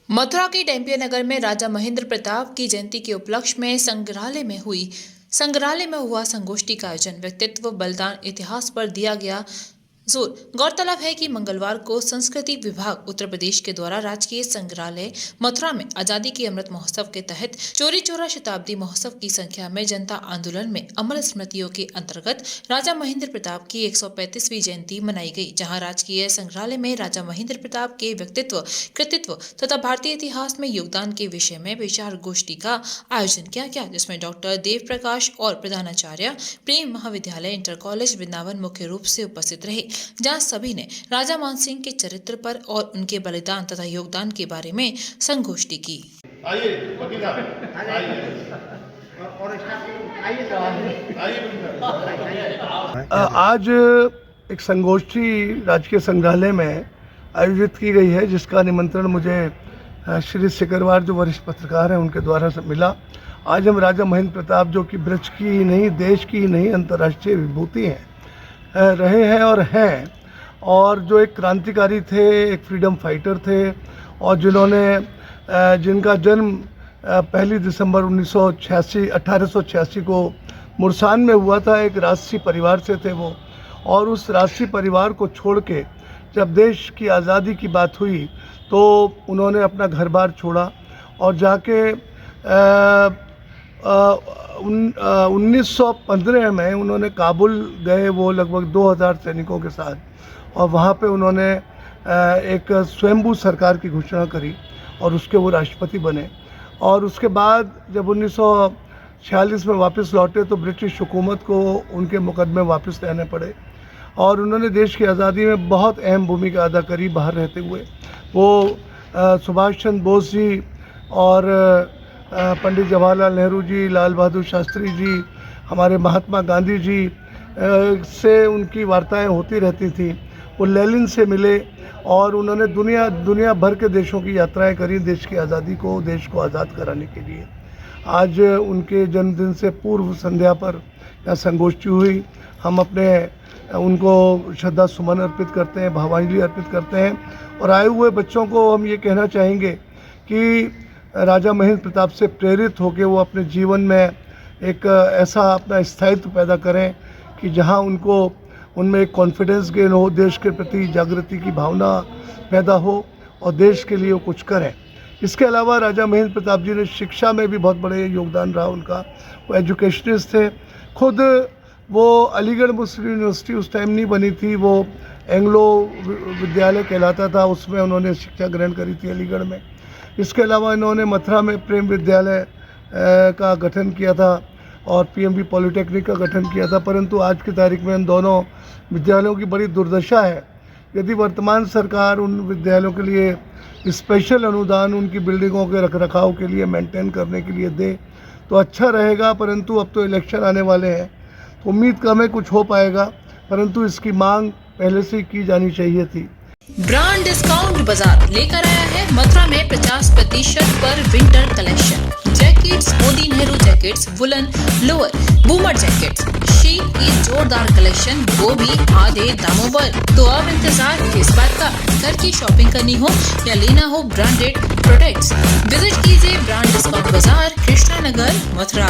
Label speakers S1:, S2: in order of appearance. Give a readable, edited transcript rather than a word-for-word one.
S1: मथुरा के डैम्पियर नगर में राजा महेंद्र प्रताप की जयंती के उपलक्ष्य में संग्रहालय में हुआ संगोष्ठी का आयोजन। व्यक्तित्व बलिदान इतिहास पर दिया गया जोर। गौरतलब है कि मंगलवार को संस्कृति विभाग उत्तर प्रदेश के द्वारा राजकीय संग्रहालय मथुरा में आजादी के अमृत महोत्सव के तहत चौरी चौरा शताब्दी महोत्सव की संख्या में जनता आंदोलन में अमर स्मृतियों के अंतर्गत राजा महेंद्र प्रताप की 135वीं जयंती मनाई गई, जहां राजकीय संग्रहालय में राजा महेंद्र प्रताप के व्यक्तित्व, कृतित्व तथा भारतीय इतिहास में योगदान के विषय में विचार गोष्ठी का आयोजन किया गया, जिसमें डॉक्टर देव प्रकाश और प्रधानाचार्य प्रेम महाविद्यालय इंटर कॉलेज वृंदावन मुख्य रूप से उपस्थित रहे, जहां सभी ने राजा मानसिंह के चरित्र पर और उनके बलिदान तथा योगदान के बारे में संगोष्ठी की।
S2: आज एक संगोष्ठी राजकीय संग्रहालय में आयोजित की गई है, जिसका निमंत्रण मुझे श्री सिकरवार जो वरिष्ठ पत्रकार हैं उनके द्वारा से मिला। आज हम राजा महेंद्र प्रताप, जो कि ब्रज की ही नहीं, देश की ही नहीं, अंतर्राष्ट्रीय विभूति हैं, रहे हैं और हैं, और जो एक क्रांतिकारी थे, एक फ्रीडम फाइटर थे, और जिनका जन्म 1 दिसंबर 1886 को मुरसान में हुआ था। एक राजसी परिवार से थे वो, और उस राजसी परिवार को छोड़ के जब देश की आज़ादी की बात हुई तो उन्होंने अपना घर बार छोड़ा और जाके 1915 में उन्होंने काबुल गए, वो लगभग 2000 सैनिकों के साथ, और वहाँ पे उन्होंने एक स्वयंभू सरकार की घोषणा करी और उसके वो राष्ट्रपति बने। और उसके बाद जब 1946 में वापस लौटे तो ब्रिटिश हुकूमत को उनके मुकदमे वापस लेने पड़े, और उन्होंने देश की आज़ादी में बहुत अहम भूमिका अदा करी बाहर रहते हुए। वो सुभाष चंद्र बोस जी और पंडित जवाहरलाल नेहरू जी, लाल बहादुर शास्त्री जी, हमारे महात्मा गांधी जी से उनकी वार्ताएं होती रहती थी। वो लेनिन से मिले और उन्होंने दुनिया भर के देशों की यात्राएं करी देश की आज़ादी को, देश को आज़ाद कराने के लिए। आज उनके जन्मदिन से पूर्व संध्या पर यहाँ संगोष्ठी हुई। हम उनको श्रद्धा सुमन अर्पित करते हैं, भावांजलि अर्पित करते हैं, और आए हुए बच्चों को हम ये कहना चाहेंगे कि राजा महेंद्र प्रताप से प्रेरित होकर वो अपने जीवन में एक ऐसा अपना स्थायित्व पैदा करें कि जहां उनमें एक कॉन्फिडेंस गेन हो, देश के प्रति जागृति की भावना पैदा हो और देश के लिए वो कुछ करें। इसके अलावा राजा महेंद्र प्रताप जी ने शिक्षा में भी बहुत बड़े योगदान रहा उनका। वो एजुकेशनिस्ट थे खुद। वो अलीगढ़ मुस्लिम यूनिवर्सिटी उस टाइम नहीं बनी थी, वो एंग्लो विद्यालय कहलाता था, उसमें उन्होंने शिक्षा ग्रहण करी थी अलीगढ़ में। इसके अलावा इन्होंने मथुरा में प्रेम विद्यालय का गठन किया था और पीएमबी पॉलिटेक्निक का गठन किया था, परंतु आज की तारीख में इन दोनों विद्यालयों की बड़ी दुर्दशा है। यदि वर्तमान सरकार उन विद्यालयों के लिए स्पेशल अनुदान उनकी बिल्डिंगों के रखरखाव के लिए, मेंटेन करने के लिए दे तो अच्छा रहेगा, परंतु अब तो इलेक्शन आने वाले हैं तो उम्मीद कम है कुछ हो पाएगा, परंतु इसकी मांग पहले से ही की जानी चाहिए थी।
S1: ब्रांड डिस्काउंट बाजार लेकर आया है मथुरा में 50% पर winter collection. Jackets, Modi Nehru jackets, woollen lower, boomer jackets, sheet की जोरदार कलेक्शन, वो भी आधे दामों पर। तो अब इंतजार किस बात का? घर की शॉपिंग करनी हो या लेना हो ब्रांडेड प्रोडक्ट्स, विजिट कीजिए ब्रांड डिस्काउंट बाजार, कृष्णा नगर, मथुरा।